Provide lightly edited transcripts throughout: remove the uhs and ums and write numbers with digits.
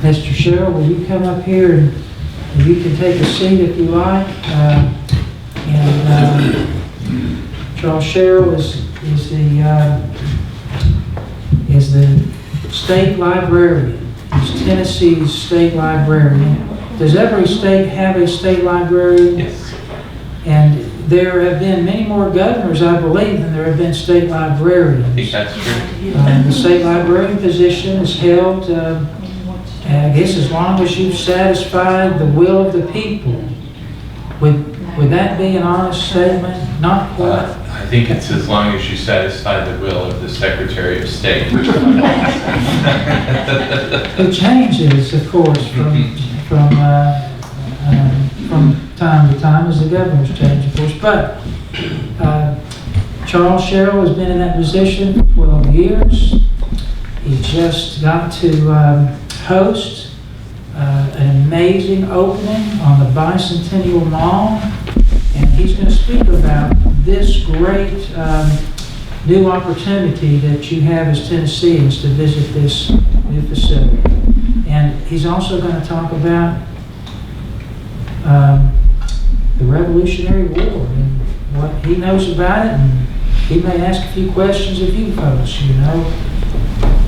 Mr. Sherrill, will you come up here and you can take a seat if you like. Charles Sherrill is the state librarian. He's Tennessee's state librarian. Does every state have a state librarian? Yes. And there have been many more governors, I believe, than there have been state librarians. I think that's true. The state librarian position is held, I guess, as long as you've satisfied the will of the people. Would that be an honest statement? Not quite. I think it's as long as you satisfy the will of the Secretary of State. It changes, of course, from time to time as the governors change, of course. But Charles Sherrill has been in that position for 12 years. He just got to host an amazing opening on the Bicentennial Mall, and he's going to speak about this great new opportunity that you have as Tennesseans to visit this new facility. And he's also going to talk about the Revolutionary War and what he knows about it, and he may ask a few questions of you folks, you know.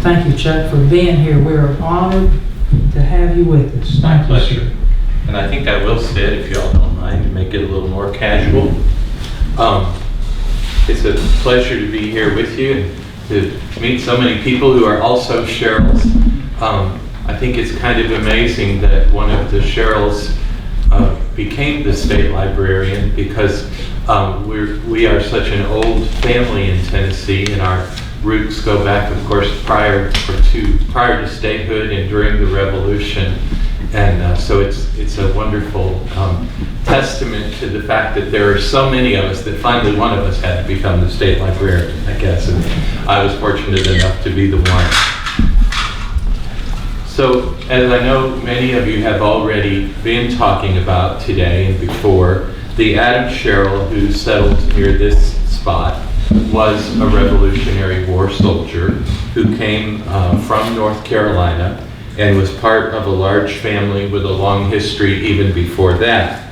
Thank you, Chuck, for being here. We're honored to have you with us. My pleasure. And I think I will sit, if you all don't mind, to make it a little more casual. It's a pleasure to be here with you and to meet so many people who are also Sherrills. I think it's kind of amazing that one of the Sherrills became the state librarian, because we are such an old family in Tennessee, and our roots go back, of course, prior to statehood and during the Revolution. And so it's a wonderful testament to the fact that there are so many of us that finally one of us had to become the state librarian, I guess. And I was fortunate enough to be the one. So, as I know many of you have already been talking about today and before, the Adam Sherrill who settled near this spot was a Revolutionary War soldier who came from North Carolina and was part of a large family with a long history even before that.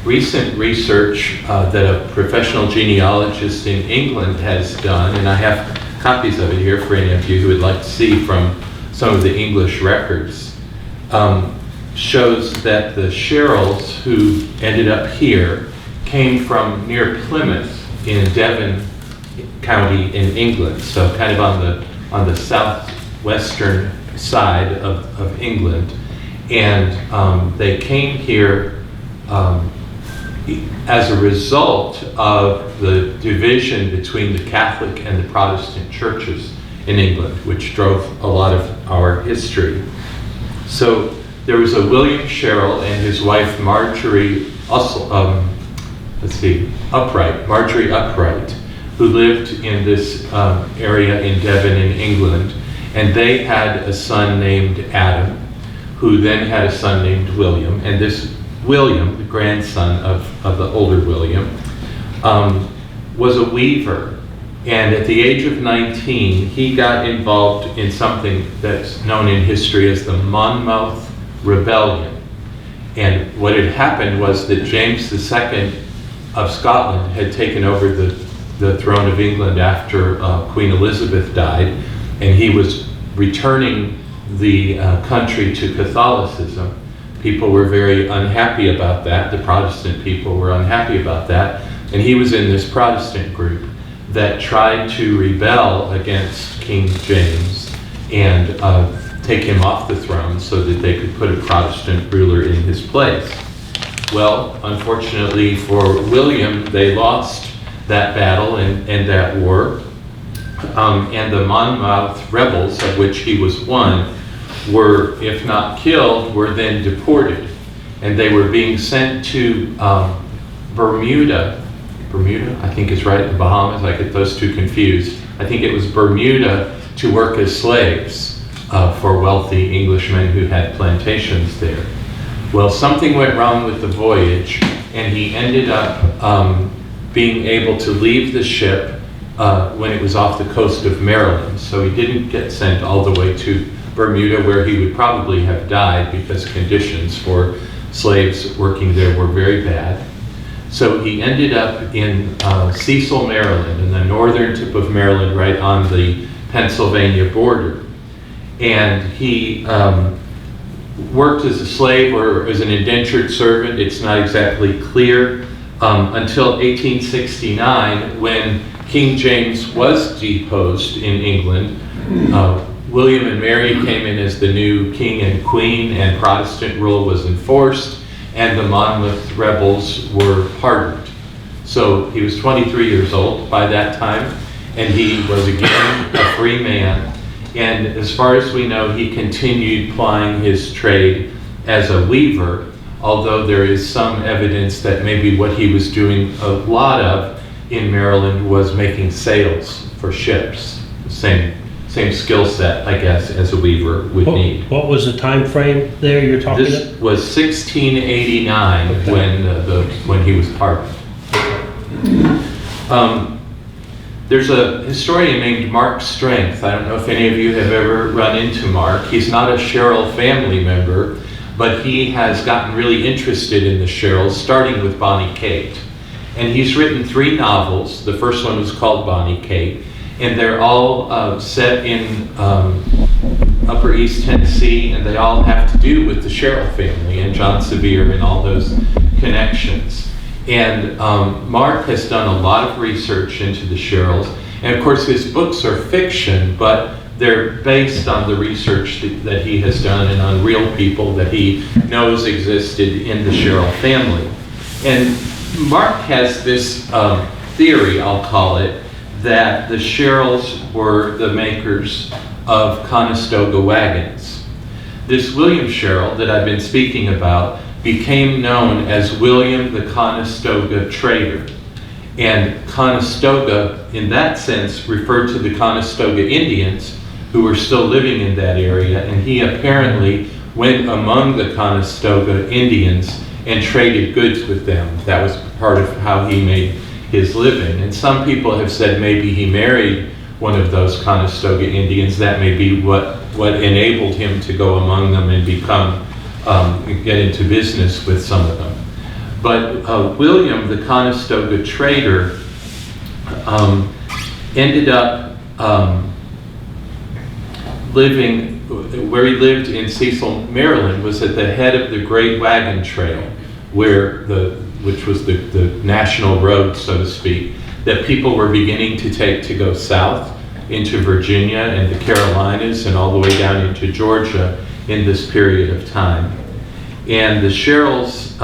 Recent research that a professional genealogist in England has done, and I have copies of it here for any of you who would like to see from some of the English records, shows that the Sherrills who ended up here came from near Plymouth in Devon County in England, so kind of on the southwestern side of England. And they came here as a result of the division between the Catholic and the Protestant churches in England, which drove a lot of our history. So there was a William Sherrill and his wife Marjorie Upright, who lived in this area in Devon in England, and they had a son named Adam, who then had a son named William, and this William, the grandson of the older William, was a weaver. And at the age of 19, he got involved in something that's known in history as the Monmouth Rebellion. And what had happened was that James II of Scotland had taken over the throne of England after Queen Elizabeth died, and he was returning the country to Catholicism. People were very unhappy about that. The Protestant people were unhappy about that. And he was in this Protestant group that tried to rebel against King James and take him off the throne so that they could put a Protestant ruler in his place. Well, unfortunately for William, they lost that battle and that war. And the Monmouth rebels, of which he was one, were, if not killed, were then deported. And they were being sent to Bermuda, I think is right, the Bahamas, I get those two confused. I think it was Bermuda to work as slaves for wealthy Englishmen who had plantations there. Well, something went wrong with the voyage, and he ended up being able to leave the ship when it was off the coast of Maryland. So he didn't get sent all the way to Bermuda, where he would probably have died because conditions for slaves working there were very bad. So he ended up in Cecil, Maryland, in the northern tip of Maryland, right on the Pennsylvania border. And he worked as a slave or as an indentured servant. It's not exactly clear until 1869, when King James was deposed in England. William and Mary came in as the new king and queen, and Protestant rule was enforced, and the Monmouth rebels were pardoned. So he was 23 years old by that time, and he was again a free man. And as far as we know, he continued plying his trade as a weaver, although there is some evidence that maybe what he was doing a lot of in Maryland was making sails for ships. Same skill set, I guess, as a weaver would need. What was the time frame there you're talking about? This was 1689 when he was pardoned. There's a historian named Mark Strength. I don't know if any of you have ever run into Mark. He's not a Sherrill family member, but he has gotten really interested in the Sherrills, starting with Bonnie Kate. And he's written 3 novels. The first one was called Bonnie Kate, and they're all set in Upper East Tennessee, and they all have to do with the Sherrill family and John Sevier and all those connections. And Mark has done a lot of research into the Sherrills, and of course his books are fiction, but they're based on the research that he has done and on real people that he knows existed in the Sherrill family. And Mark has this theory, I'll call it, that the Sherrills were the makers of Conestoga wagons. This William Sherrill that I've been speaking about became known as William the Conestoga Trader. And Conestoga, in that sense, referred to the Conestoga Indians who were still living in that area, and he apparently went among the Conestoga Indians and traded goods with them. That was part of how he made his living. And some people have said maybe he married one of those Conestoga Indians. That may be what enabled him to go among them and get into business with some of them. But William, the Conestoga trader, ended up living, where he lived in Cecil, Maryland, was at the head of the Great Wagon Trail, which was the national road, so to speak, that people were beginning to take to go south into Virginia and the Carolinas and all the way down into Georgia in this period of time. And the Sherrills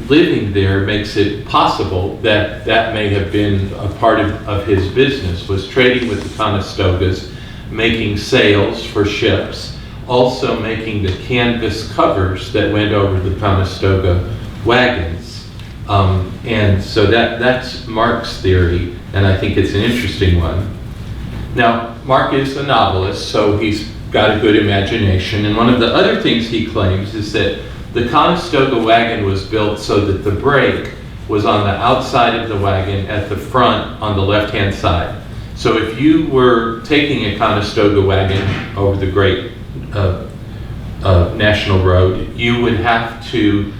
living there makes it possible that that may have been a part of his business, was trading with the Conestogas, making sails for ships, also making the canvas covers that went over the Conestoga wagons. And so that's Mark's theory, and I think it's an interesting one. Now, Mark is a novelist, so he's got a good imagination, and one of the other things he claims is that the Conestoga wagon was built so that the brake was on the outside of the wagon at the front on the left-hand side. So if you were taking a Conestoga wagon over the great national road, you would have to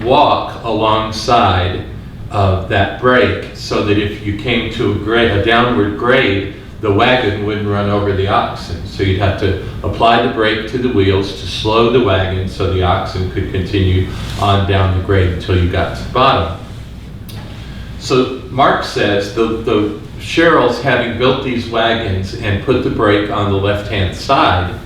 walk alongside that brake so that if you came to a downward grade, the wagon wouldn't run over the oxen. So you'd have to apply the brake to the wheels to slow the wagon so the oxen could continue on down the grade until you got to the bottom. So Mark says the Sherrills, having built these wagons and put the brake on the left-hand side,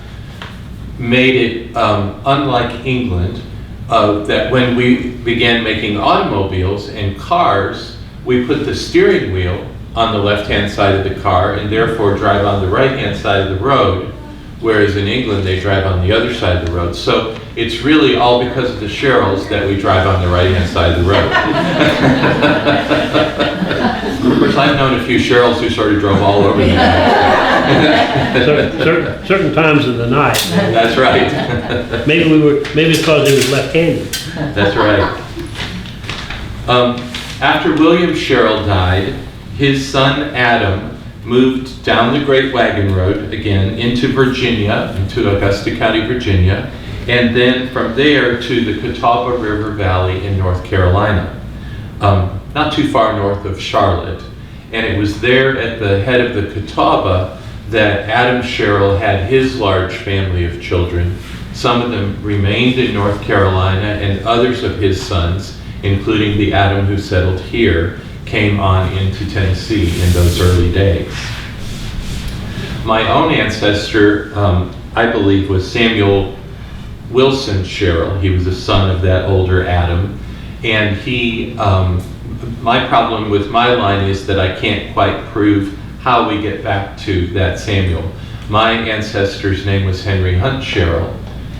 made it unlike England, that when we began making automobiles and cars, we put the steering wheel on the left-hand side of the car and therefore drive on the right-hand side of the road, whereas in England they drive on the other side of the road. So it's really all because of the Sherrills that we drive on the right-hand side of the road. Of course, I've known a few Sherrills who sort of drove all over the certain times of the night. That's right. Maybe because he was left-handed. That's right. After William Sherrill died, his son Adam moved down the Great Wagon Road again into Virginia, into Augusta County, Virginia, and then from there to the Catawba River Valley in North Carolina, not too far north of Charlotte. And it was there at the head of the Catawba that Adam Sherrill had his large family of children. Some of them remained in North Carolina, and others of his sons, including the Adam who settled here, came on into Tennessee in those early days. My own ancestor, I believe, was Samuel Wilson Sherrill. He was a son of that older Adam. And he, my problem with my line is that I can't quite prove how we get back to that Samuel. My ancestor's name was Henry Hunt Sherrill.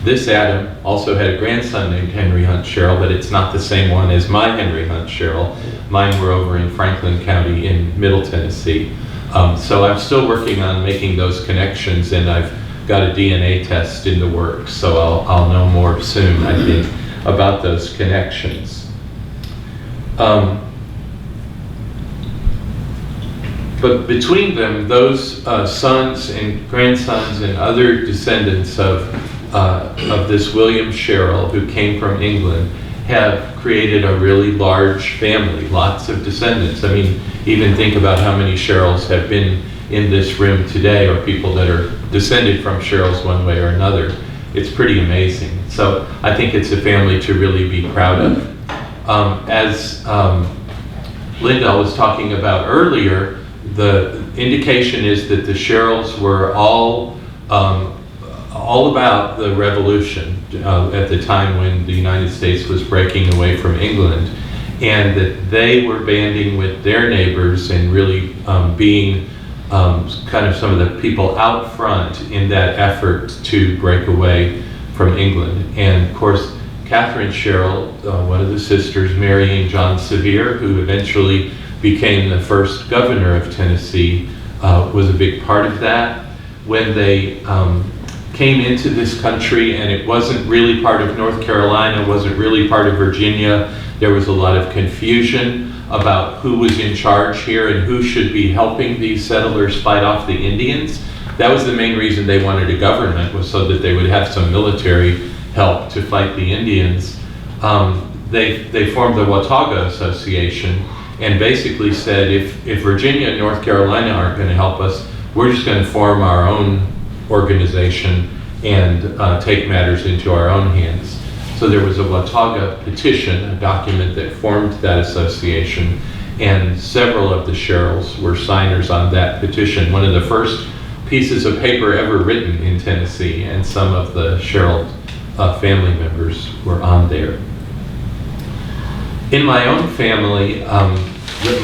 This Adam also had a grandson named Henry Hunt Sherrill, but it's not the same one as my Henry Hunt Sherrill. Mine were over in Franklin County in Middle Tennessee. So I'm still working on making those connections, and I've got a DNA test in the works, so I'll know more soon, I think, about those connections. But between them, those sons and grandsons and other descendants of this William Sherrill, who came from England, have created a really large family, lots of descendants. I mean, even think about how many Sherrills have been in this room today, or people that are descended from Sherrills one way or another. It's pretty amazing. So I think it's a family to really be proud of. As Linda was talking about earlier, the indication is that the Sherrills were all about the Revolution at the time when the United States was breaking away from England, and that they were banding with their neighbors and really being kind of some of the people out front in that effort to break away from England. And of course, Catherine Sherrill, one of the sisters marrying John Sevier, who eventually became the first governor of Tennessee, was a big part of that. When they came into this country, and it wasn't really part of North Carolina, wasn't really part of Virginia, there was a lot of confusion about who was in charge here and who should be helping these settlers fight off the Indians. That was the main reason they wanted a government, was so that they would have some military help to fight the Indians. They formed the Watauga Association and basically said, if Virginia and North Carolina aren't going to help us, we're just going to form our own organization and take matters into our own hands. So there was a Watauga petition, a document that formed that association, and several of the Sherrills were signers on that petition, one of the first pieces of paper ever written in Tennessee, and some of the Sherrill family members were on there. In my own family,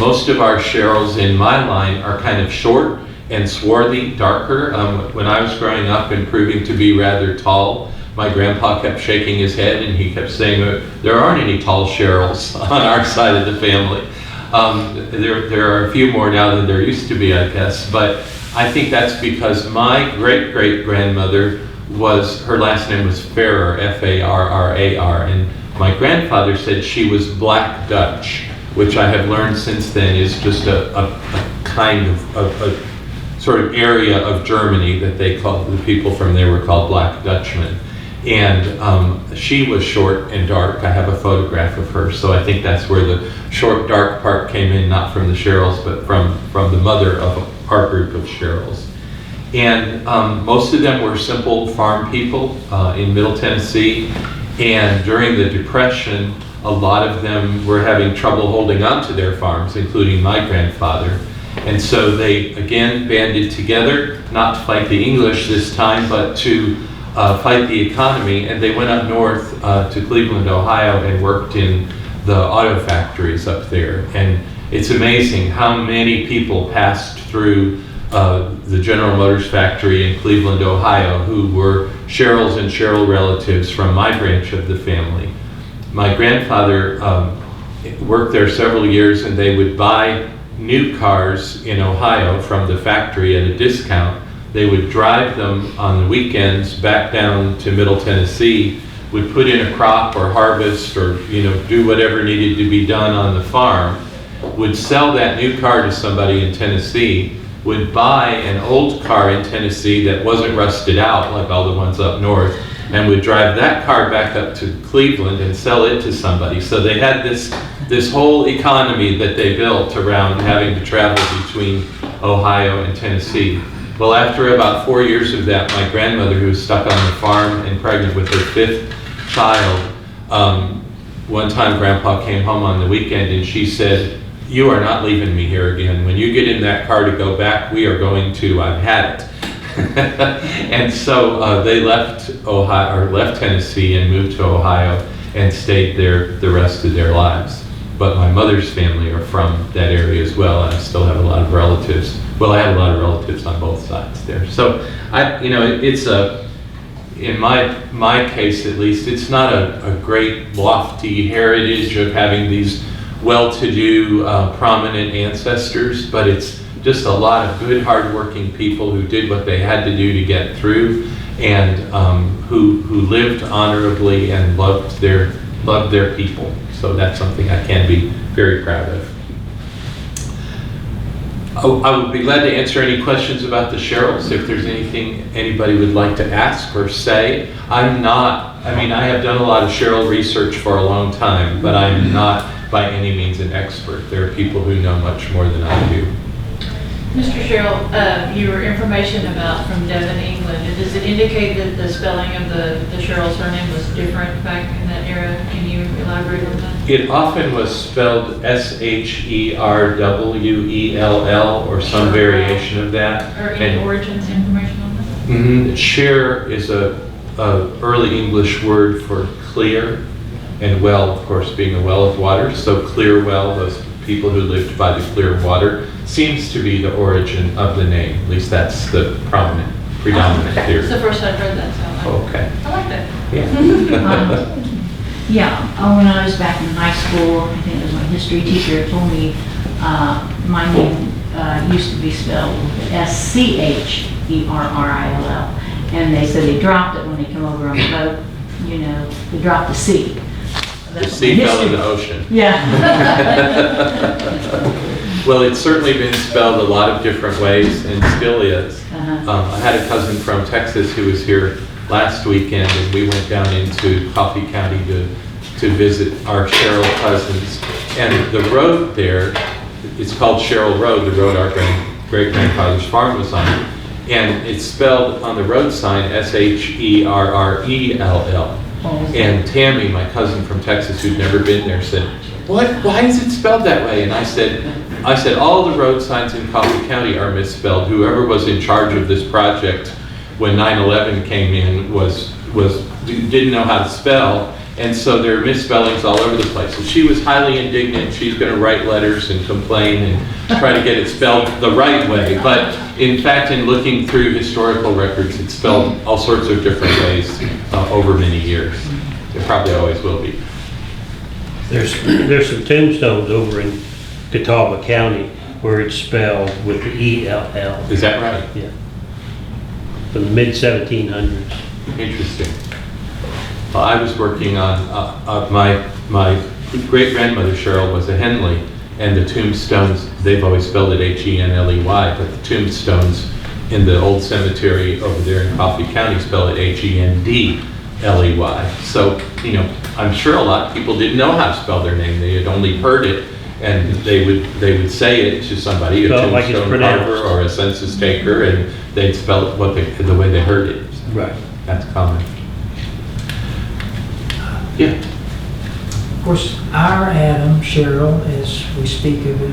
most of our Sherrills in my line are kind of short and swarthy, darker. When I was growing up and proving to be rather tall, my grandpa kept shaking his head and he kept saying, there aren't any tall Sherrills on our side of the family. There are a few more now than there used to be, I guess, but I think that's because my great-great-grandmother her last name was Farrar, F-A-R-R-A-R, and my grandfather said she was Black Dutch, which I have learned since then is just a kind of a sort of area of Germany that they called, the people from there were called Black Dutchmen. And she was short and dark. I have a photograph of her, so I think that's where the short, dark part came in, not from the Sherrills, but from the mother of our group of Sherrills. And most of them were simple farm people in Middle Tennessee, and during the Depression, a lot of them were having trouble holding on to their farms, including my grandfather. And so they, again, banded together, not to fight the English this time, but to fight the economy, and they went up north to Cleveland, Ohio, and worked in the auto factories up there. And it's amazing how many people passed through the General Motors factory in Cleveland, Ohio, who were Sherrills and Sherrill relatives from my branch of the family. My grandfather worked there several years, and they would buy new cars in Ohio from the factory at a discount. They would drive them on the weekends back down to Middle Tennessee, would put in a crop or harvest or do whatever needed to be done on the farm, would sell that new car to somebody in Tennessee, would buy an old car in Tennessee that wasn't rusted out like all the ones up north, and would drive that car back up to Cleveland and sell it to somebody. So they had this whole economy that they built around having to travel between Ohio and Tennessee. Well, after about 4 years of that, my grandmother, who was stuck on the farm and pregnant with her 5th child, one time Grandpa came home on the weekend and she said, "You are not leaving me here again. When you get in that car to go back, we are going to, I've had it." And so they left Ohio, or left Tennessee and moved to Ohio and stayed there the rest of their lives. But my mother's family are from that area as well, and I still have a lot of relatives. Well, I have a lot of relatives on both sides there. So it's in my case at least, it's not a great lofty heritage of having these well-to-do, prominent ancestors, but it's just a lot of good, hard-working people who did what they had to do to get through, and who lived honorably and loved their people. So that's something I can be very proud of. I would be glad to answer any questions about the Sherrills, if there's anything anybody would like to ask or say. I have done a lot of Sherrill research for a long time, but I'm not by any means an expert. There are people who know much more than I do. Mr. Sherrill, your information about from Devon, England, does it indicate that the spelling of the Sherrill surname was different back in that era? Can you elaborate on that? It often was spelled Sherwell or some variation of that. Or any origins information on that? Sher is a early English word for clear, and well, of course, being a well of water. So clear well, those people who lived by the clear water, seems to be the origin of the name. At least that's the predominant theory. It's the first I've heard that, so Okay. I like that. Yeah. When I was back in high school, I think it was my history teacher told me my name used to be spelled with Scherrill. And they said they dropped it when they come over on the boat. They dropped the C. The sea fell in the ocean. Yeah. Well, it's certainly been spelled a lot of different ways and still is. I had a cousin from Texas who was here last weekend, and we went down into Coffee County to visit our Sherrill cousins. And the road there, it's called Sherrill Road, the road our great-grandfather's farm was on. And it's spelled on the road sign Sherrell. And Tammy, my cousin from Texas who'd never been there, said, "What? Why is it spelled that way?" And I said, all the road signs in Coffee County are misspelled. Whoever was in charge of this project when 9/11 came in didn't know how to spell, and so there are misspellings all over the place. And she was highly indignant. She's going to write letters and complain and try to get it spelled the right way. But in fact, in looking through historical records, it's spelled all sorts of different ways over many years. It probably always will be. There's some tombstones over in Catawba County where it's spelled with the ELL. Is that right? Yeah. From the mid-1700s. Interesting. Well, I was working on my great-grandmother Sherrill was a Henley, and the tombstones, they've always spelled it Henley, but the tombstones in the old cemetery over there in Coffee County spell it Hendley. So, I'm sure a lot of people didn't know how to spell their name. They had only heard it, and they would say it to somebody, a tombstone carver or a census taker, and they'd spell it the way they heard it. Right. That's common. Yeah. Of course, our Adam Sherrill, as we speak of him,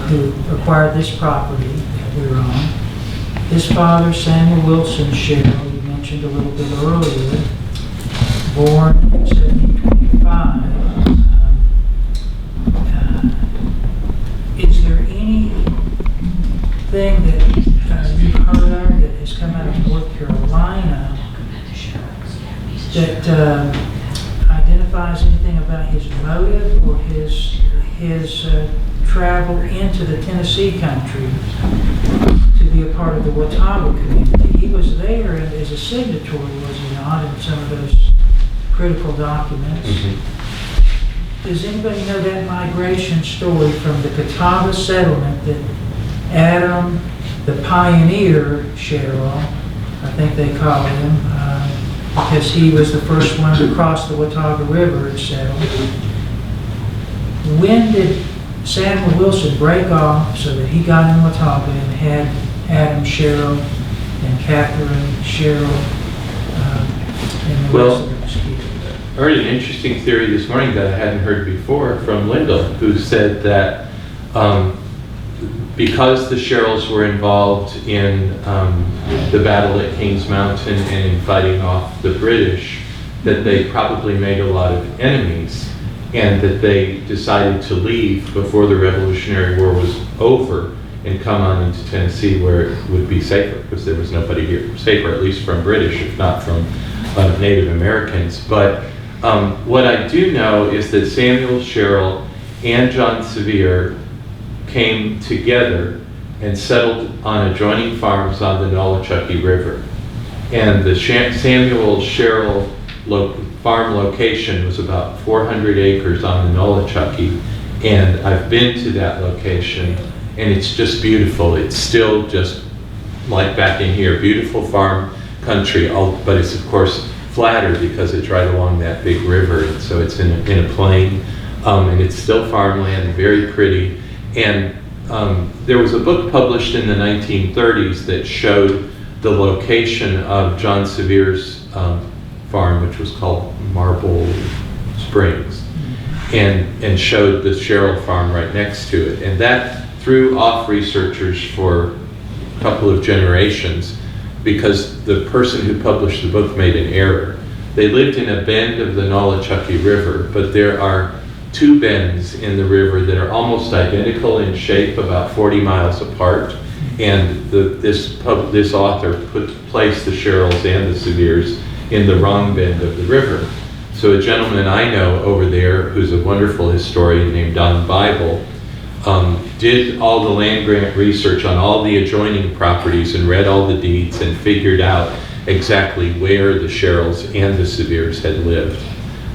who acquired this property that we're on, his father, Samuel Wilson Sherrill, you mentioned a little bit earlier, born in 1725. Is there anything that you've heard of that has come out of North Carolina that identifies anything about his motive or his travel into the Tennessee country to be a part of the Watauga community? He was there as a signatory, was he not, in some of those critical documents? Does anybody know that migration story from the Catawba settlement that Adam, the pioneer Sherrill, I think they call him, because he was the first one to cross the Watauga River and settle. When did Samuel Wilson break off so that he got in Watauga and had Adam Sherrill and Catherine Sherrill and the rest of the Mesquite? I heard an interesting theory this morning that I hadn't heard before from Lyndall, who said that because the Sherrills were involved in the battle at Kings Mountain and in fighting off the British, that they probably made a lot of enemies, and that they decided to leave before the Revolutionary War was over and come on into Tennessee where it would be safer, because there was nobody here, safer at least from British, if not from Native Americans. But what I do know is that Samuel Sherrill and John Sevier came together and settled on adjoining farms on the Nolichucky River. And the Samuel Sherrill farm location was about 400 acres on the Nolichucky. And I've been to that location, and it's just beautiful. It's still just like back in here, beautiful farm country, but it's of course flatter because it's right along that big river, and so it's in a plain, and it's still farmland, very pretty. And there was a book published in the 1930s that showed the location of John Sevier's farm, which was called Marble Springs, and showed the Sherrill farm right next to it. And that threw off researchers for a couple of generations, because the person who published the book made an error. They lived in a bend of the Nolichucky River, but there are two bends in the river that are almost identical in shape, about 40 miles apart. And this author placed the Sherrills and the Seviers in the wrong bend of the river. So a gentleman I know over there, who's a wonderful historian named Don Bible, did all the land grant research on all the adjoining properties and read all the deeds and figured out exactly where the Sherrills and the Seviers had lived,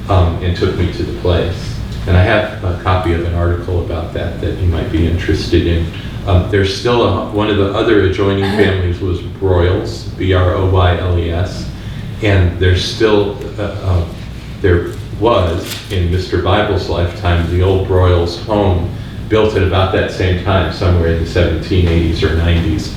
and took me to the place. And I have a copy of an article about that you might be interested in. There's still one of the other adjoining families was Broyles, B-R-O-Y-L-E-S, and there's still, there was, in Mr. Bible's lifetime, the old Broyles home, built at about that same time, somewhere in the 1780s or 90s,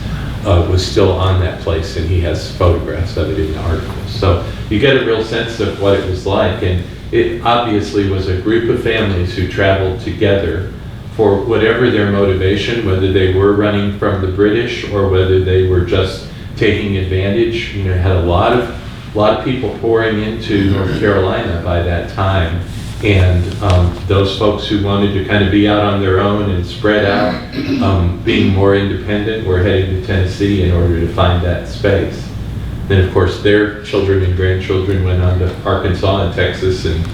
was still on that place, and he has photographs of it in the article. So you get a real sense of what it was like, and it obviously was a group of families who traveled together for whatever their motivation, whether they were running from the British or whether they were just taking advantage. You know, had a lot of people pouring into North Carolina by that time. And those folks who wanted to kind of be out on their own and spread out, being more independent, were heading to Tennessee in order to find that space. Then, of course, their children and grandchildren went on to Arkansas and Texas and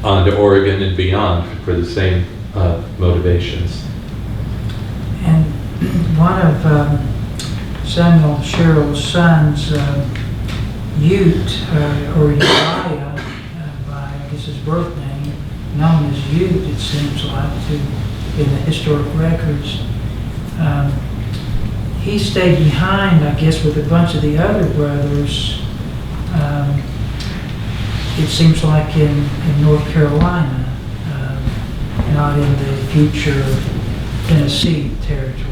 on to Oregon and beyond for the same motivations. And one of Samuel Sherrill's sons, Ute, or Uriah, by I guess his birth name, known as Ute, it seems like, in the historic records. He stayed behind, I guess, with a bunch of the other brothers, it seems like in North Carolina, not in the future Tennessee territory.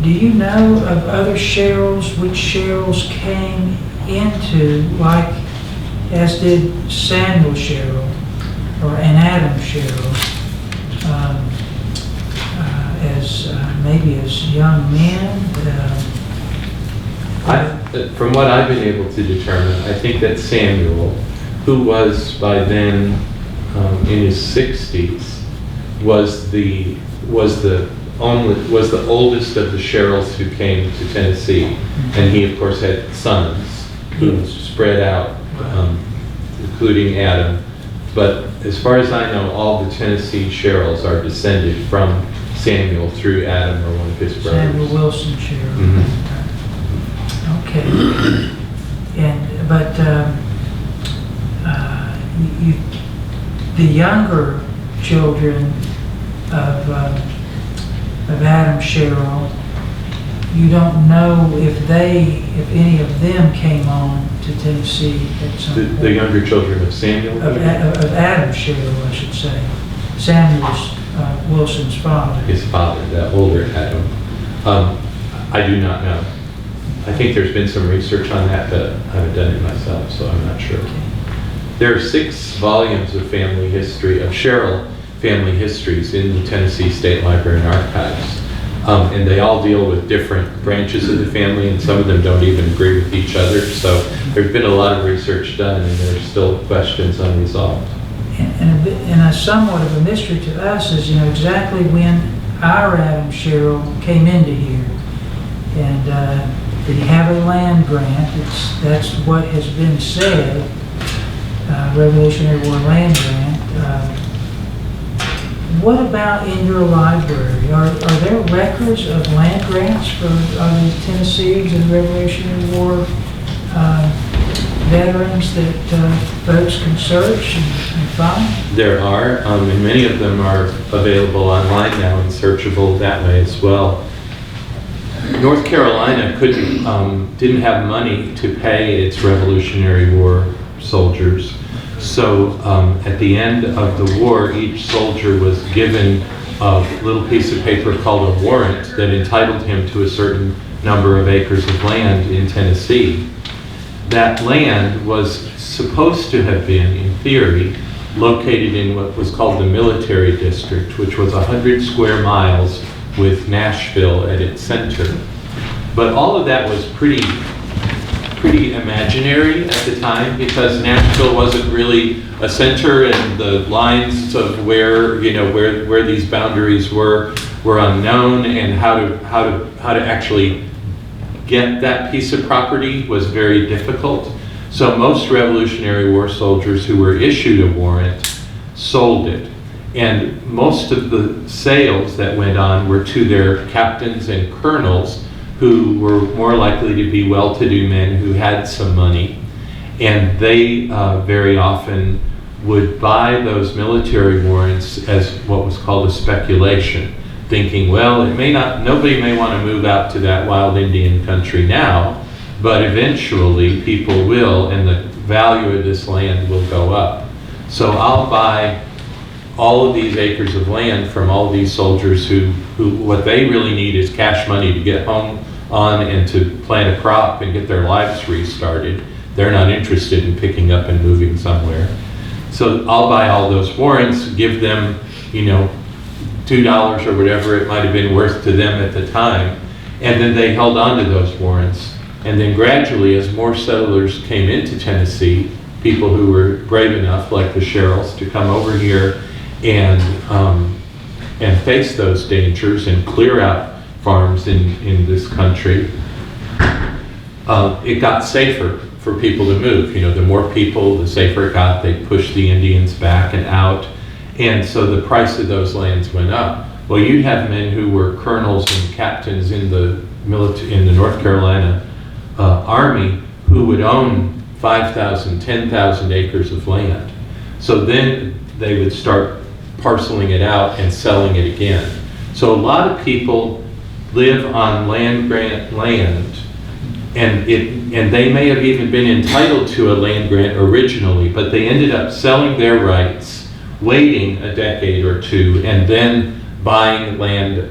Do you know of other Sherrills, which Sherrills came into, like as did Samuel Sherrill and Adam Sherrill, maybe as young men? From what I've been able to determine, I think that Samuel, who was by then in his 60s, was the oldest of the Sherrills who came to Tennessee, and he of course had sons who spread out, including Adam. But as far as I know, all the Tennessee Sherrills are descended from Samuel through Adam or one of his brothers. Samuel Wilson Sherrill. Mm-hmm. Okay. But the younger children of of Adam Sherrill. You don't know if any of them came on to Tennessee at some point. The younger children of Samuel? Of Adam Sherrill, I should say. Samuel's Wilson's father. His father, the older Adam. I do not know. I think there's been some research on that, but I haven't done it myself, so I'm not sure. There are 6 volumes of family history, of Sherrill family histories in the Tennessee State Library and Archives. And they all deal with different branches of the family, and some of them don't even agree with each other. So there's been a lot of research done, and there's still questions unresolved. And a somewhat of a mystery to us is, exactly when our Adam Sherrill came into here. And did he have a land grant? That's what has been said, Revolutionary War land grant. What about in your library? Are there records of land grants for the Tennesseans and Revolutionary War veterans that folks can search and find? There are, and many of them are available online now and searchable that way as well. North Carolina didn't have money to pay its Revolutionary War soldiers. So at the end of the war, each soldier was given a little piece of paper called a warrant that entitled him to a certain number of acres of land in Tennessee. That land was supposed to have been, in theory, located in what was called the military district, which was 100 square miles with Nashville at its center. But all of that was pretty imaginary at the time, because Nashville wasn't really a center, and the lines of where these boundaries were unknown, and how to actually get that piece of property was very difficult. So most Revolutionary War soldiers who were issued a warrant sold it. And most of the sales that went on were to their captains and colonels, who were more likely to be well-to-do men who had some money. And they very often would buy those military warrants as what was called a speculation, thinking, well, nobody may want to move out to that wild Indian country now, but eventually people will, and the value of this land will go up. So I'll buy all of these acres of land from all these soldiers who what they really need is cash money to get home on and to plant a crop and get their lives restarted. They're not interested in picking up and moving somewhere. So I'll buy all those warrants, give them, $2 or whatever it might have been worth to them at the time, and then they held on to those warrants. And then gradually, as more settlers came into Tennessee, people who were brave enough, like the Sherrills, to come over here and face those dangers and clear out farms in this country, it got safer for people to move. The more people, the safer it got. They pushed the Indians back and out, and so the price of those lands went up. Well, you'd have men who were colonels and captains in the North Carolina Army who would own 5,000, 10,000 acres of land. So then they would start parceling it out and selling it again. So a lot of people live on land grant land, and they may have even been entitled to a land grant originally, but they ended up selling their rights, waiting a decade or two, and then buying land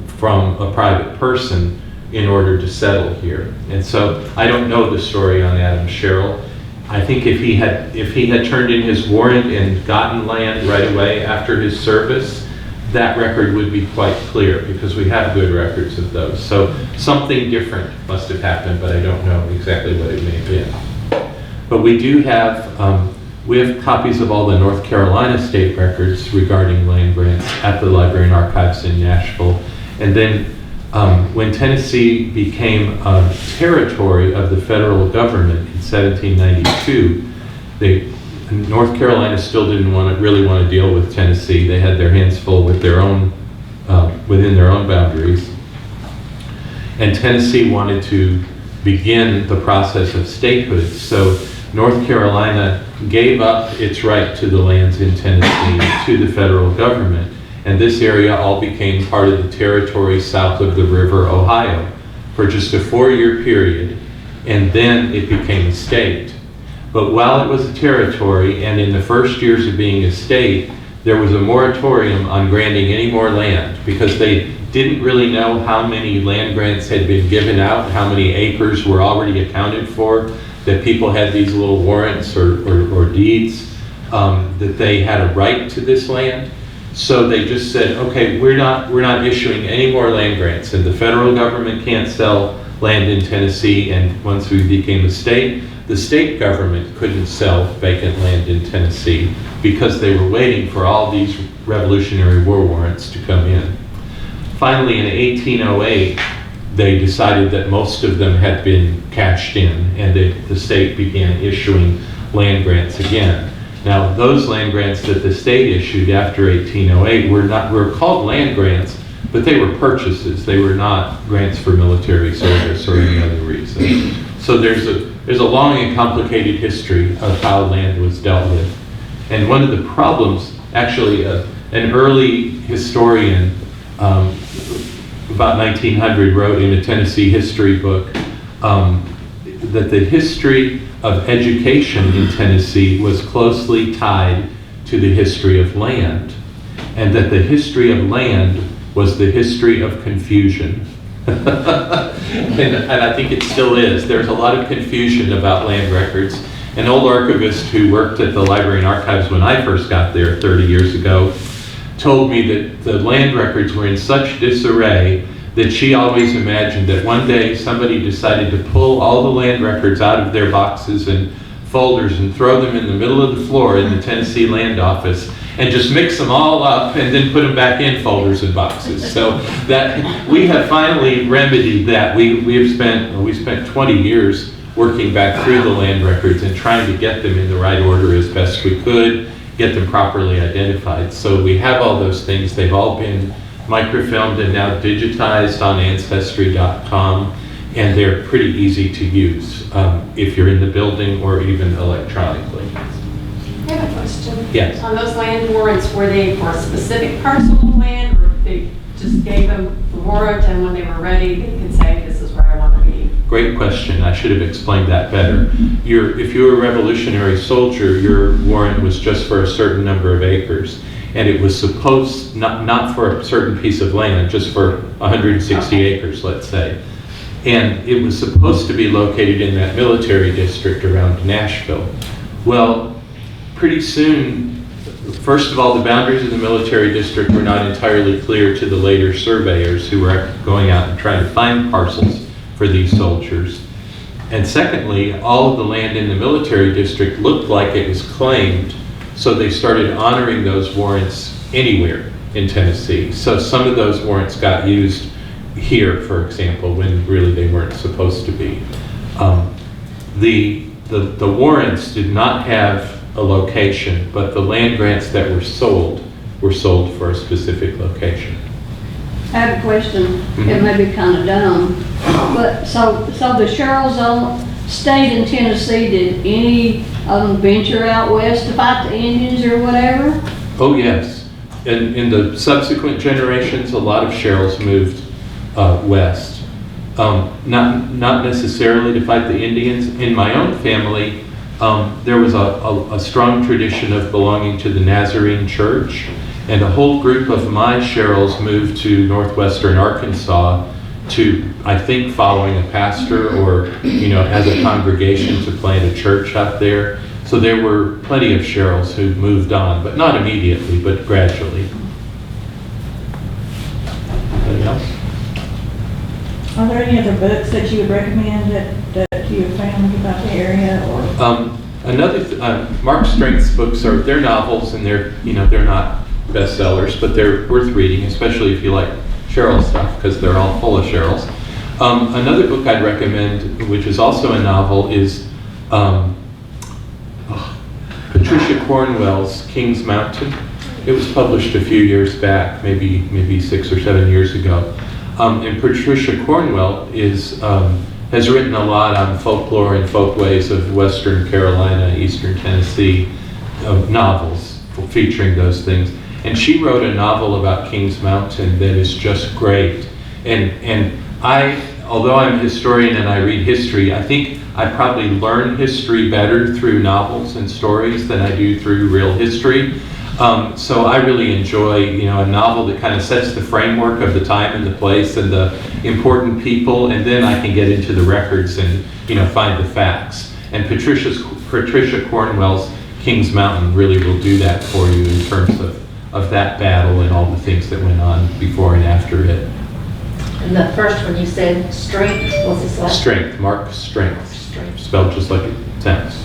from a private person in order to settle here. And so I don't know the story on Adam Sherrill. I think if he had turned in his warrant and gotten land right away after his service, that record would be quite clear, because we have good records of those. So something different must have happened, but I don't know exactly what it may have been. But we do have copies of all the North Carolina state records regarding land grants at the Library and Archives in Nashville. And then when Tennessee became a territory of the federal government in 1792, North Carolina still didn't really want to deal with Tennessee. They had their hands full with their own, within their own boundaries. And Tennessee wanted to begin the process of statehood. So North Carolina gave up its right to the lands in Tennessee to the federal government. and this area all became part of the territory south of the River Ohio for just a 4-year period, and then it became a state. But while it was a territory, and in the first years of being a state, there was a moratorium on granting any more land because they didn't really know how many land grants had been given out, how many acres were already accounted for, that people had these little warrants or deeds, that they had a right to this land. So they just said, okay, we're not issuing any more land grants, and the federal government can't sell land in Tennessee, and once we became a state, the state government couldn't sell vacant land in Tennessee because they were waiting for all these Revolutionary War warrants to come in. Finally, in 1808, they decided that most of them had been cashed in, and the state began issuing land grants again. Now, those land grants that the state issued after 1808 were called land grants, but they were purchases. They were not grants for military service or any other reason. So there's a long and complicated history of how land was dealt with. And one of the problems, actually, an early historian about 1900 wrote in a Tennessee history book that the history of education in Tennessee was closely tied to the history of land, and that the history of land was the history of confusion. and I think it still is. There's a lot of confusion about land records. An old archivist who worked at the Library and Archives when I first got there 30 years ago told me that the land records were in such disarray that she always imagined that one day somebody decided to pull all the land records out of their boxes and folders and throw them in the middle of the floor in the Tennessee Land Office and just mix them all up and then put them back in folders and boxes. So that we have finally remedied that. We spent 20 years working back through the land records and trying to get them in the right order as best we could, get them properly identified. So we have all those things. They've all been microfilmed and now digitized on Ancestry.com, and they're pretty easy to use if you're in the building or even electronically. I have a question. Yes. On those land warrants, were they for a specific parcel of land, or they just gave them the warrant, and when they were ready, they could say, this is where I want to be? Great question. I should have explained that better. If you were a Revolutionary soldier, your warrant was just for a certain number of acres. And it was supposed, not for a certain piece of land, just for 160 acres, let's say. And it was supposed to be located in that military district around Nashville. Well, pretty soon, first of all, the boundaries of the military district were not entirely clear to the later surveyors who were going out and trying to find parcels for these soldiers. And secondly, all of the land in the military district looked like it was claimed, so they started honoring those warrants anywhere in Tennessee. So some of those warrants got used here, for example, when really they weren't supposed to be. The warrants did not have a location, but the land grants that were sold for a specific location. I have a question. It may be kind of dumb, but so the Sherrills stayed in Tennessee. Did any of them venture out west to fight the Indians or whatever? Oh yes. In the subsequent generations, a lot of Sherrills moved west. Not necessarily to fight the Indians. In my own family, there was a strong tradition of belonging to the Nazarene Church, and a whole group of my Sherrills moved to northwestern Arkansas to, I think, following a pastor or, as a congregation to plant a church out there. So there were plenty of Sherrills who moved on, but not immediately, but gradually. Anything else? Are there any other books that you would recommend that you have found about the area? Or Mark Strength's books they're novels, and they're not bestsellers, but they're worth reading, especially if you like Sherrill stuff, because they're all full of Sherrills. Another book I'd recommend, which is also a novel, is Patricia Cornwell's King's Mountain. It was published a few years back, maybe 6 or 7 years ago. And Patricia Cornwell has written a lot on folklore and folkways of Western Carolina, Eastern Tennessee, novels featuring those things. And she wrote a novel about Kings Mountain that is just great. And although I'm a historian and I read history, I think I probably learn history better through novels and stories than I do through real history. So I really enjoy, a novel that kind of sets the framework of the time and the place and the important people, and then I can get into the records and, find the facts. And Patricia Cornwell's Kings Mountain really will do that for you in terms of that battle and all the things that went on before and after it. And the first one you said, Strength, what's this last? Strength, Mark Strength, spelled just like it sounds.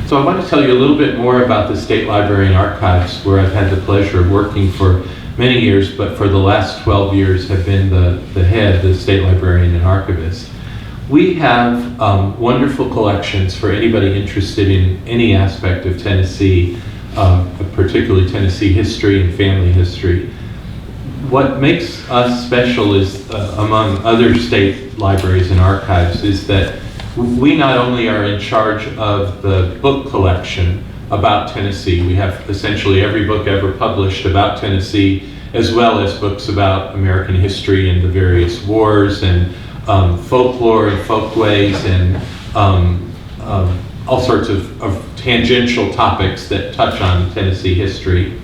So I want to tell you a little bit more about the State Library and Archives, where I've had the pleasure of working for many years, but for the last 12 years have been the head, the State Librarian and Archivist. We have wonderful collections for anybody interested in any aspect of Tennessee, particularly Tennessee history and family history. What makes us special is, among other state libraries and archives, is that we not only are in charge of the book collection about Tennessee, we have essentially every book ever published about Tennessee, as well as books about American history and the various wars and folklore and folkways and all sorts of tangential topics that touch on Tennessee history.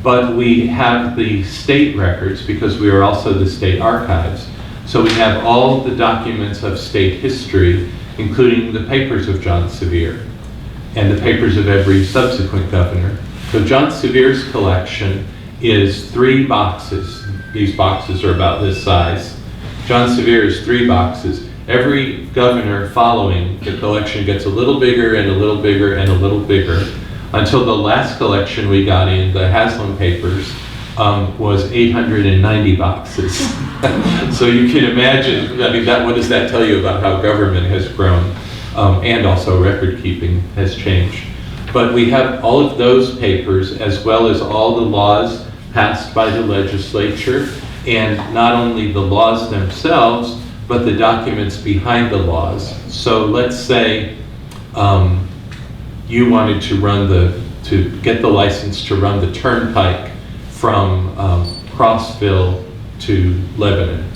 But we have the state records because we are also the state archives. So we have all the documents of state history, including the papers of John Sevier and the papers of every subsequent governor. So John Sevier's collection is 3 boxes. These boxes are about this size. John Sevier is 3 boxes. Every governor following the collection gets a little bigger and a little bigger and a little bigger, until the last collection we got in, the Haslam papers, was 890 boxes. So you can imagine, what does that tell you about how government has grown, and also record keeping has changed. But we have all of those papers, as well as all the laws passed by the legislature, and not only the laws themselves, but the documents behind the laws. So let's say you wanted to get the license to run the turnpike from Crossville to Lebanon.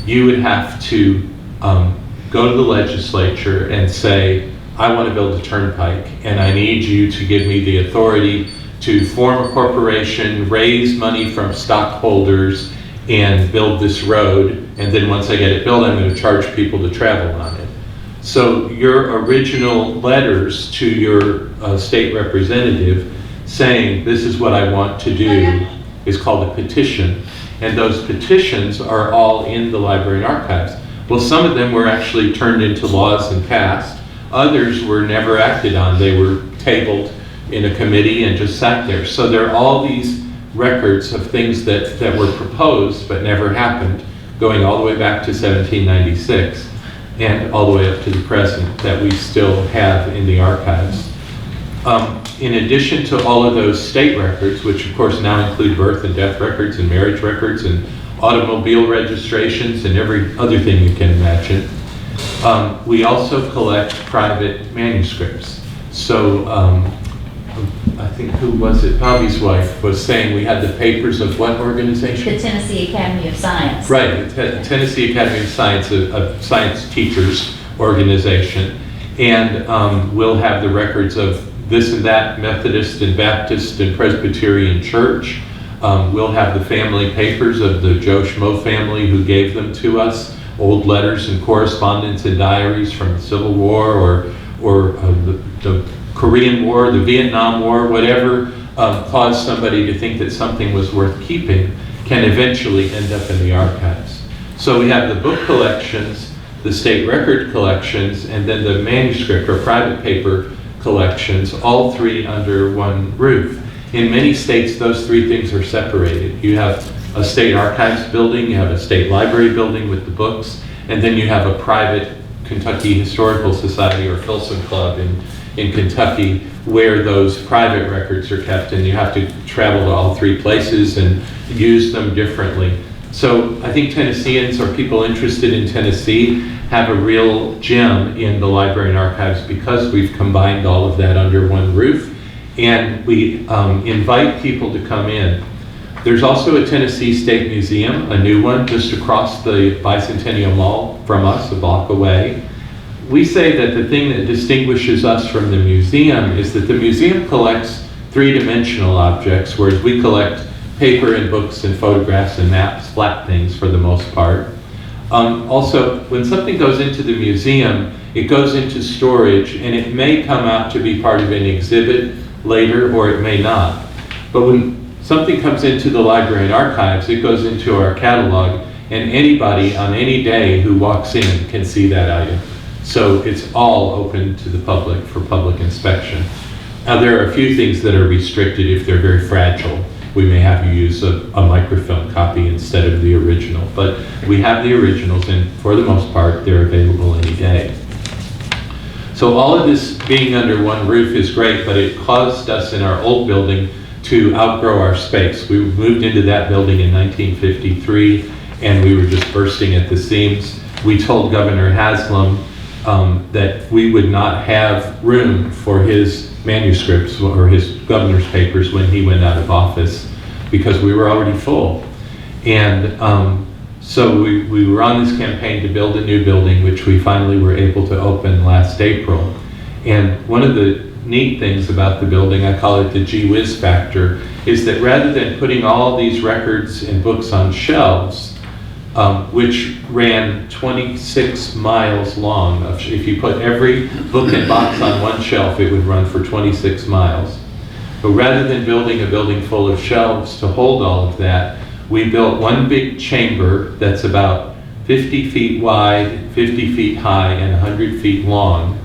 You would have to go to the legislature and say, I want to build a turnpike, and I need you to give me the authority to form a corporation, raise money from stockholders, and build this road. And then once I get it built, I'm going to charge people to travel on it. So your original letters to your state representative saying, this is what I want to do, is called a petition. And those petitions are all in the library and archives. Well, some of them were actually turned into laws and passed. Others were never acted on. They were tabled in a committee and just sat there. So there are all these records of things that were proposed but never happened, going all the way back to 1796 and all the way up to the present, that we still have in the archives. In addition to all of those state records, which of course now include birth and death records and marriage records and automobile registrations and every other thing you can imagine, we also collect private manuscripts. So I think, who was it? Bobby's wife was saying we had the papers of what organization? The Tennessee Academy of Science. Right, the Tennessee Academy of Science, a science teachers organization. And we'll have the records of this and that Methodist and Baptist and Presbyterian church. We'll have the family papers of the Joe Schmo family who gave them to us, old letters and correspondence and diaries from the Civil War or the Korean War, the Vietnam War, whatever caused somebody to think that something was worth keeping can eventually end up in the archives. So we have the book collections, the state record collections, and then the manuscript or private paper collections, all 3 under one roof. In many states, those 3 things are separated. You have a state archives building, you have a state library building with the books, and then you have a private Kentucky Historical Society or Filson Club in Kentucky where those private records are kept, and you have to travel to all 3 places and use them differently. So I think Tennesseans or people interested in Tennessee have a real gem in the library and archives because we've combined all of that under one roof. and we invite people to come in. There's also a Tennessee State Museum, a new one, just across the Bicentennial Mall from us, a block away. We say that the thing that distinguishes us from the museum is that the museum collects three-dimensional objects, whereas we collect paper and books and photographs and maps, flat things for the most part. Also, when something goes into the museum, it goes into storage, and it may come out to be part of an exhibit later, or it may not. But when something comes into the library and archives, it goes into our catalog, and anybody on any day who walks in can see that item. So it's all open to the public for public inspection. Now, there are a few things that are restricted if they're very fragile. We may have you use a microfilm copy instead of the original, but we have the originals, and for the most part, they're available any day. So all of this being under one roof is great, but it caused us in our old building to outgrow our space. We moved into that building in 1953, and we were just bursting at the seams. We told Governor Haslam that we would not have room for his manuscripts or his governor's papers when he went out of office, because we were already full. And so we were on this campaign to build a new building, which we finally were able to open last April. And one of the neat things about the building, I call it the gee whiz factor, is that rather than putting all these records and books on shelves, which ran 26 miles long. If you put every book and box on one shelf, it would run for 26 miles. But rather than building a building full of shelves to hold all of that, we built one big chamber that's about 50 feet wide, 50 feet high, and 100 feet long.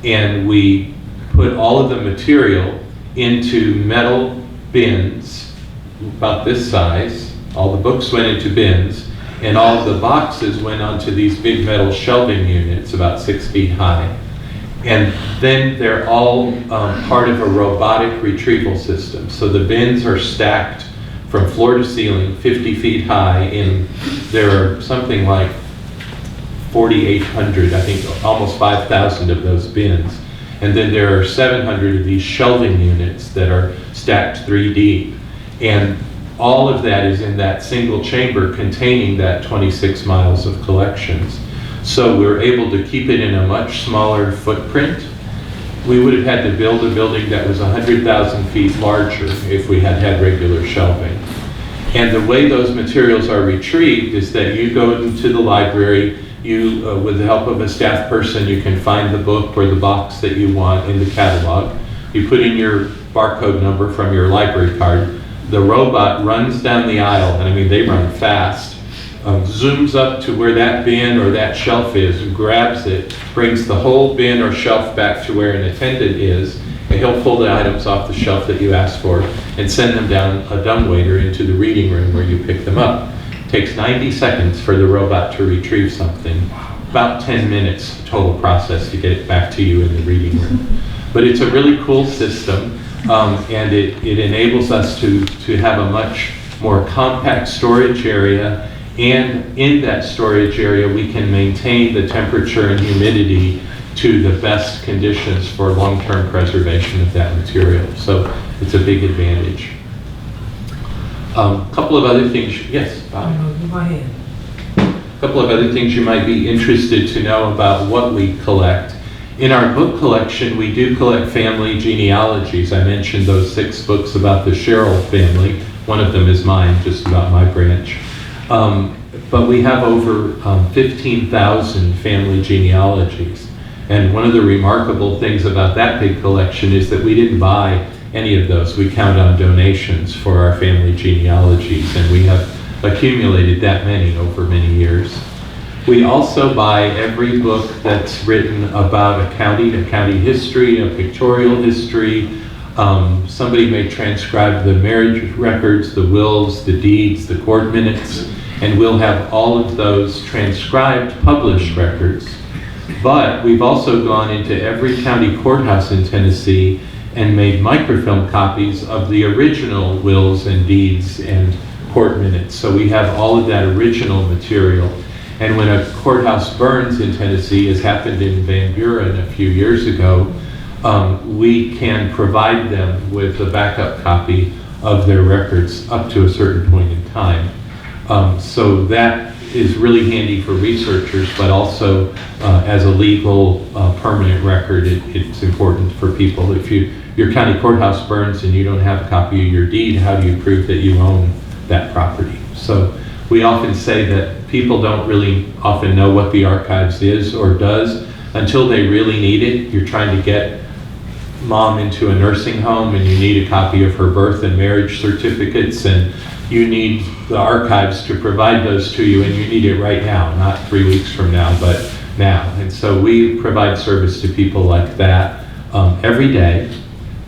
And we put all of the material into metal bins about this size. All the books went into bins, and all of the boxes went onto these big metal shelving units about 6 feet high. And then they're all part of a robotic retrieval system. So the bins are stacked from floor to ceiling, 50 feet high, and there are something like 4,800, I think almost 5,000 of those bins. And then there are 700 of these shelving units that are stacked 3 deep. And all of that is in that single chamber containing that 26 miles of collections. So we were able to keep it in a much smaller footprint. We would have had to build a building that was 100,000 feet larger if we had had regular shelving. And the way those materials are retrieved is that you go into the library, you, with the help of a staff person, you can find the book or the box that you want in the catalog. You put in your barcode number from your library card. The robot runs down the aisle, and I mean, they run fast, zooms up to where that bin or that shelf is, grabs it, brings the whole bin or shelf back to where an attendant is, and he'll pull the items off the shelf that you asked for and send them down a dumbwaiter into the reading room where you pick them up. It takes 90 seconds for the robot to retrieve something, about 10 minutes total process to get it back to you in the reading room. But it's a really cool system. And it enables us to have a much more compact storage area, and in that storage area we can maintain the temperature and humidity to the best conditions for long-term preservation of that material. So it's a big advantage. A couple of other things, yes, Bob? Go ahead. A couple of other things you might be interested to know about what we collect. In our book collection, we do collect family genealogies. I mentioned those 6 books about the Sherrill family. One of them is mine, just about my branch. But we have over 15,000 family genealogies. And one of the remarkable things about that big collection is that we didn't buy any of those. We count on donations for our family genealogies, and we have accumulated that many over many years. We also buy every book that's written about a county history, a pictorial history. Somebody may transcribe the marriage records, the wills, the deeds, the court minutes, and we'll have all of those transcribed, published records. But we've also gone into every county courthouse in Tennessee and made microfilm copies of the original wills and deeds and court minutes. So we have all of that original material. And when a courthouse burns in Tennessee, as happened in Van Buren a few years ago, we can provide them with a backup copy of their records up to a certain point in time. So that is really handy for researchers, but also as a legal permanent record, it's important for people. If your county courthouse burns and you don't have a copy of your deed, how do you prove that you own that property? So we often say that people don't really often know what the archives is or does until they really need it. You're trying to get mom into a nursing home and you need a copy of her birth and marriage certificates, and you need the archives to provide those to you, and you need it right now, not 3 weeks from now, but now. And so we provide service to people like that every day.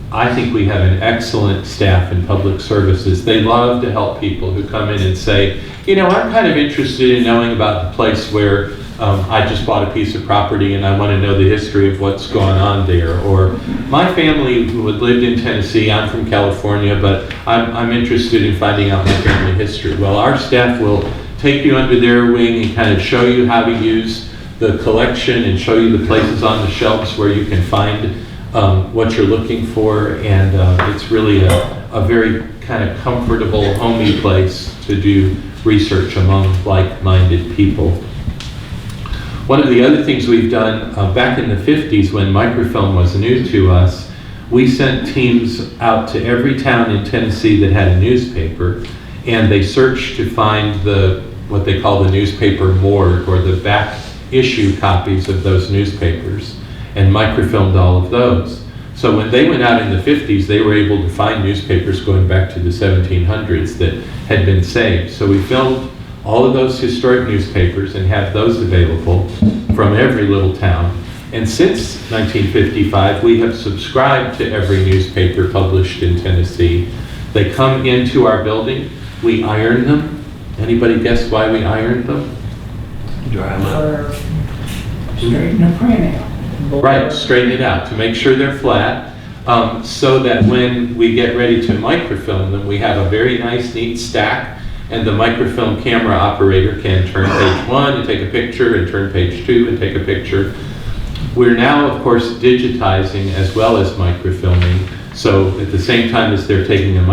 I think we have an excellent staff in public services. They love to help people who come in and say, you know, I'm kind of interested in knowing about the place where I just bought a piece of property and I want to know the history of what's going on there. Or my family who had lived in Tennessee, I'm from California, but I'm interested in finding out my family history. Well, our staff will take you under their wing and kind of show you how to use the collection and show you the places on the shelves where you can find what you're looking for. And it's really a very kind of comfortable, homey place to do research among like-minded people. One of the other things we've done back in the 50s when microfilm was new to us, we sent teams out to every town in Tennessee that had a newspaper, and they searched to find what they call the newspaper morgue, or the back issue copies of those newspapers, and microfilmed all of those. So when they went out in the 50s, they were able to find newspapers going back to the 1700s that had been saved. So we filmed all of those historic newspapers and have those available from every little town. And since 1955, we have subscribed to every newspaper published in Tennessee. They come into our building, we iron them. Anybody guess why we ironed them? Dry them out. Straighten the print out. Right, straighten it out to make sure they're flat, so that when we get ready to microfilm them, we have a very nice, neat stack, and the microfilm camera operator can turn page 1 and take a picture, and turn page 2 and take a picture. We're now, of course, digitizing as well as microfilming. So at the same time as they're taking a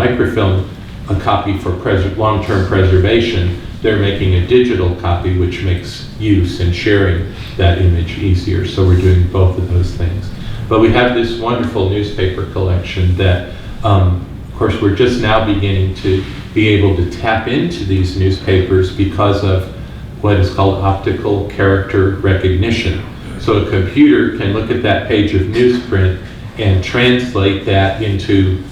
copy for long-term preservation, they're making a digital copy, which makes use and sharing that image easier. So we're doing both of those things. But we have this wonderful newspaper collection that, of course, we're just now beginning to be able to tap into these newspapers because of what is called optical character recognition. So a computer can look at that page of newsprint and translate that into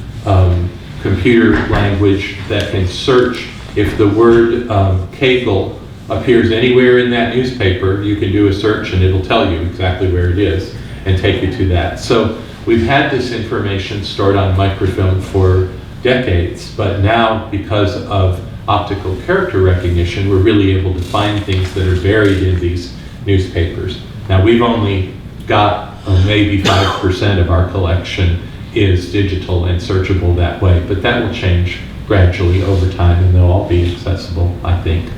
computer language that can search. If the word Kegel appears anywhere in that newspaper, you can do a search and it'll tell you exactly where it is and take you to that. So we've had this information stored on microfilm for decades, but now because of optical character recognition, we're really able to find things that are buried in these newspapers. Now we've only got maybe 5% of our collection is digital and searchable that way, but that will change gradually over time and they'll all be accessible, I think.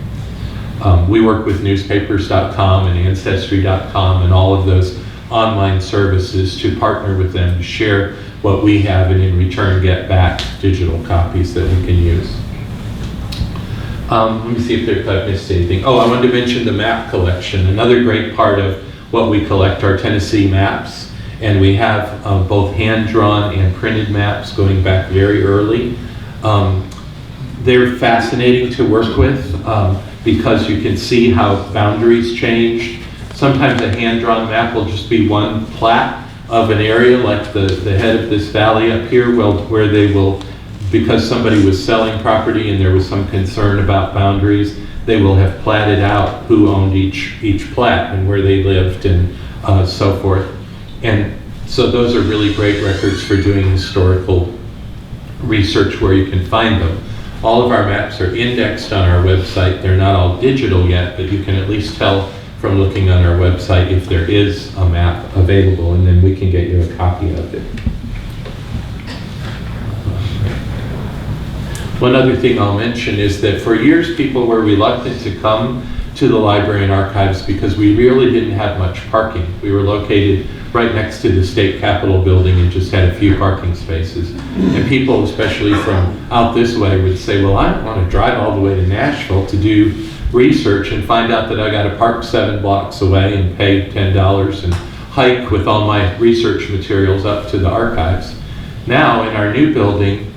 We work with newspapers.com and ancestry.com and all of those online services to partner with them to share what we have and in return get back digital copies that we can use. Let me see if I've missed anything. Oh, I wanted to mention the map collection. Another great part of what we collect are Tennessee maps, and we have both hand-drawn and printed maps going back very early. They're fascinating to work with because you can see how boundaries changed. Sometimes a hand-drawn map will just be one plat of an area, like the head of this valley up here, where they will, because somebody was selling property and there was some concern about boundaries, they will have platted out who owned each plat and where they lived and so forth. And so those are really great records for doing historical research where you can find them. All of our maps are indexed on our website. They're not all digital yet, but you can at least tell from looking on our website if there is a map available, and then we can get you a copy of it. One other thing I'll mention is that for years people were reluctant to come to the library and archives because we really didn't have much parking. We were located right next to the state capitol building and just had a few parking spaces. And people, especially from out this way, would say, well, I don't want to drive all the way to Nashville to do research and find out that I got to park 7 blocks away and pay $10 and hike with all my research materials up to the archives. Now, in our new building,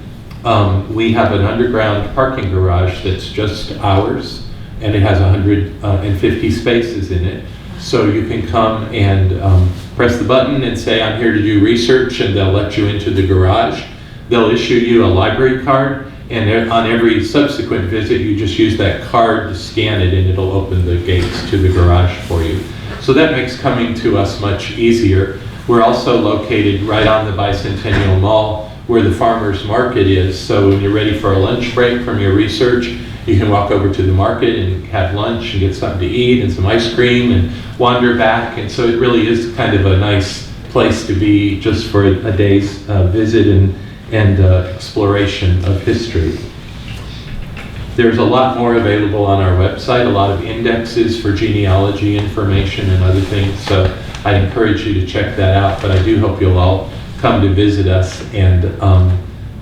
we have an underground parking garage that's just ours, and it has 150 spaces in it. So you can come and press the button and say, I'm here to do research, and they'll let you into the garage. They'll issue you a library card, and on every subsequent visit, you just use that card to scan it, and it'll open the gates to the garage for you. So that makes coming to us much easier. We're also located right on the Bicentennial Mall, where the farmers market is. So when you're ready for a lunch break from your research, you can walk over to the market and have lunch and get something to eat and some ice cream and wander back. And so it really is kind of a nice place to be just for a day's visit and exploration of history. There's a lot more available on our website, a lot of indexes for genealogy information and other things. So I'd encourage you to check that out, but I do hope you'll all come to visit us and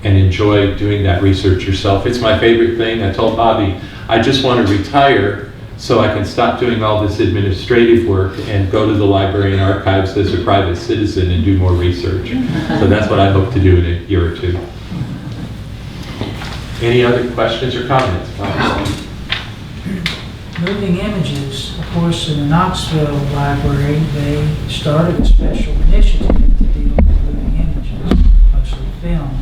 enjoy doing that research yourself. It's my favorite thing. I told Bobby, I just want to retire so I can stop doing all this administrative work and go to the library and archives as a private citizen and do more research. So that's what I hope to do in a year or two. Any other questions or comments? Moving images, of course, in the Knoxville Library, they started a special initiative to deal with moving images, mostly film.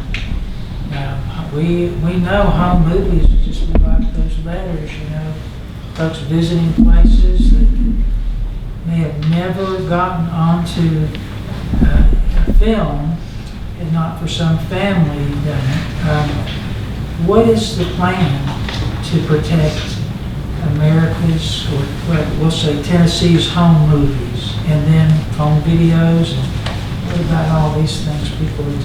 Now, we know home movies are just like those letters, you know, folks visiting places that may have never gotten onto film, and not for some family done it. What is the plan to protect America's, or well, we'll say Tennessee's home movies, and then home videos, and what about all these things people are doing?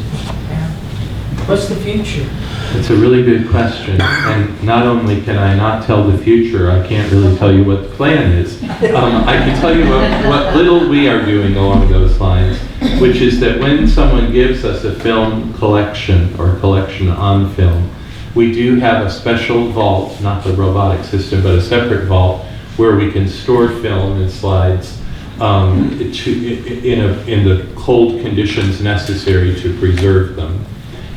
What's the future? It's a really good question, and not only can I not tell the future, I can't really tell you what the plan is. I can tell you what little we are doing along those lines, which is that when someone gives us a film collection or collection on film, we do have a special vault, not the robotic system, but a separate vault where we can store film and slides in the cold conditions necessary to preserve them.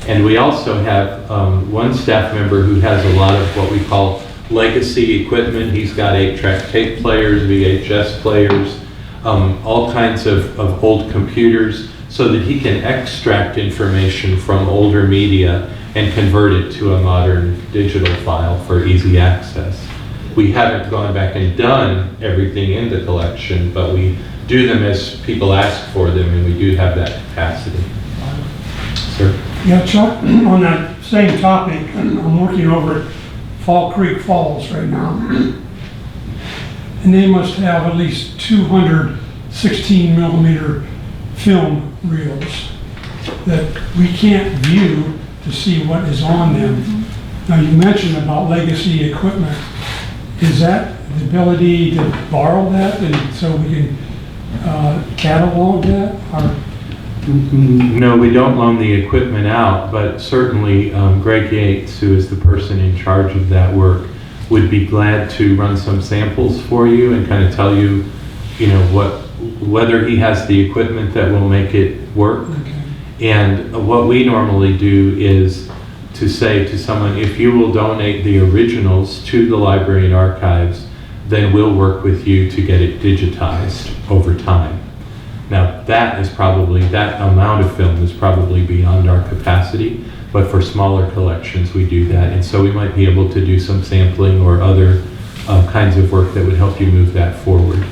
And we also have one staff member who has a lot of what we call legacy equipment. He's got 8-track tape players, VHS players, all kinds of old computers, so that he can extract information from older media and convert it to a modern digital file for easy access. We haven't gone back and done everything in the collection, but we do them as people ask for them, and we do have that capacity. Sir? Yeah, Chuck, on that same topic, I'm working over at Fall Creek Falls right now. And they must have at least 200 16mm film reels that we can't view to see what is on them. Now, you mentioned about legacy equipment. Is that the ability to borrow that and so we can catalog that? Or? No, we don't loan the equipment out, but certainly Greg Yates, who is the person in charge of that work, would be glad to run some samples for you and kind of tell you, whether he has the equipment that will make it work. Okay. And what we normally do is to say to someone, if you will donate the originals to the library and archives, then we'll work with you to get it digitized over time. Now, that amount of film is probably beyond our capacity, but for smaller collections, we do that. And so we might be able to do some sampling or other kinds of work that would help you move that forward.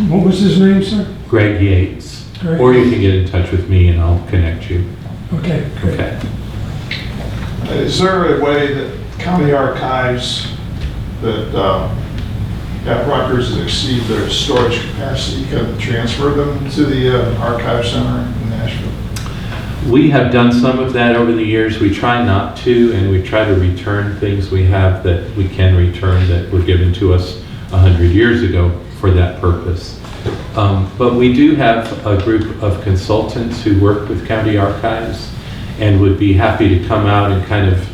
What was his name, sir? Greg Yates. Greg. Or you can get in touch with me and I'll connect you. Okay, great. Okay. Is there a way that county archives that at Rutgers that exceed their storage capacity can transfer them to the archive center in Nashville? We have done some of that over the years. We try not to, and we try to return things we have that we can return that were given to us 100 years ago for that purpose. But we do have a group of consultants who work with county archives and would be happy to come out and kind of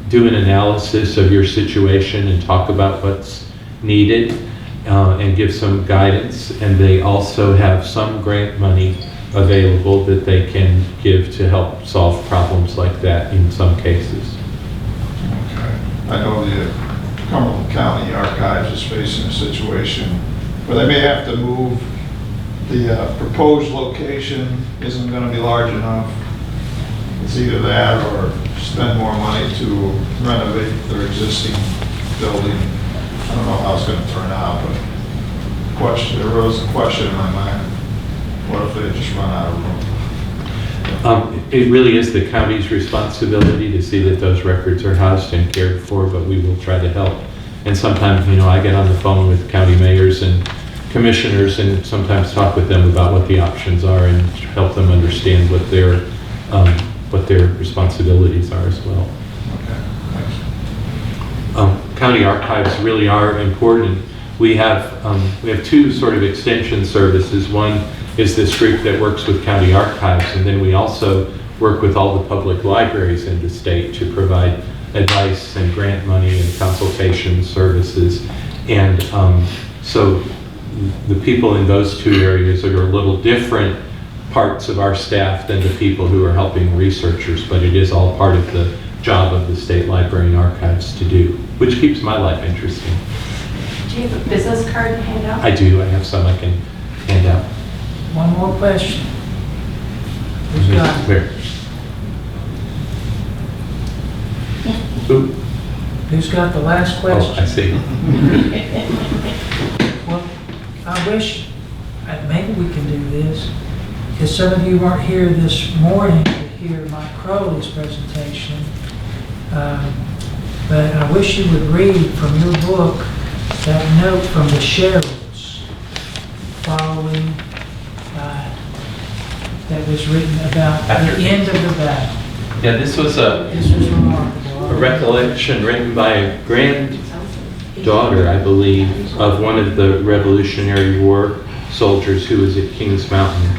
do an analysis of your situation and talk about what's needed and give some guidance. And they also have some grant money available that they can give to help solve problems like that in some cases. Okay. I know the Cumberland County Archives is facing a situation where they may have to move. The proposed location isn't going to be large enough. It's either that or spend more money to renovate their existing building. I don't know how it's going to turn out, but there arose a question in my mind. What if they just run out of room? It really is the county's responsibility to see that those records are housed and cared for, but we will try to help. And sometimes, I get on the phone with county mayors and commissioners and sometimes talk with them about what the options are and help them understand what their responsibilities are as well. Okay, thanks. County archives really are important. We have two sort of extension services. One is this group that works with county archives, and then we also work with all the public libraries in the state to provide advice and grant money and consultation services. And so the people in those two areas are a little different parts of our staff than the people who are helping researchers, but it is all part of the job of the State Library and Archives to do, which keeps my life interesting. Do you have a business card to hand out? I do. I have some I can hand out. One more question. Who's got it? Where? Ooh. Who's got the last Oh, I question? see. Well, I wish, maybe we can do this, because some of you weren't here this morning to hear Mike Crowley's presentation. But I wish you would read from your book that note from the Sherrills following that was written about After the end of the battle. Yeah, this was This was remarkable. a recollection written by a granddaughter, I believe, of one of the Revolutionary War soldiers who was at Kings Mountain.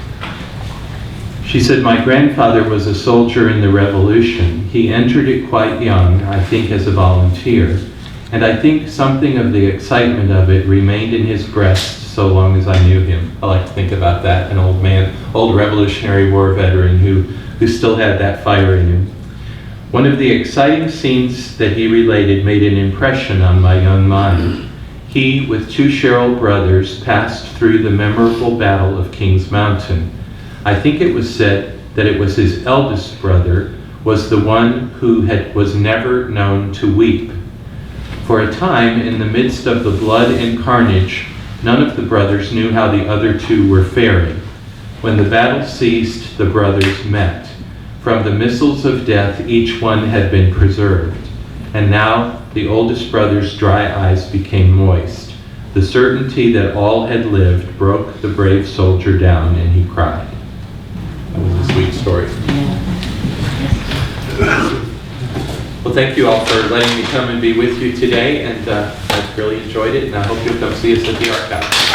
She said, "My grandfather was a soldier in the Revolution. He entered it quite young, I think as a volunteer, and I think something of the excitement of it remained in his breast so long as I knew him." I like to think about that, an old man, old Revolutionary War veteran who still had that fire in him. "One of the exciting scenes that he related made an impression on my young mind. He, with two Sherrill brothers, passed through the memorable Battle of Kings Mountain. I think it was said that it was his eldest brother was the one who was never known to weep. For a time, in the midst of the blood and carnage, none of the brothers knew how the other two were faring. When the battle ceased, the brothers met. From the missiles of death, each one had been preserved. And now the oldest brother's dry eyes became moist. The certainty that all had lived broke the brave soldier down, and he cried." That was a sweet story. Well, thank you all for letting me come and be with you today, and I've really enjoyed it, and I hope you'll come see us at the archive.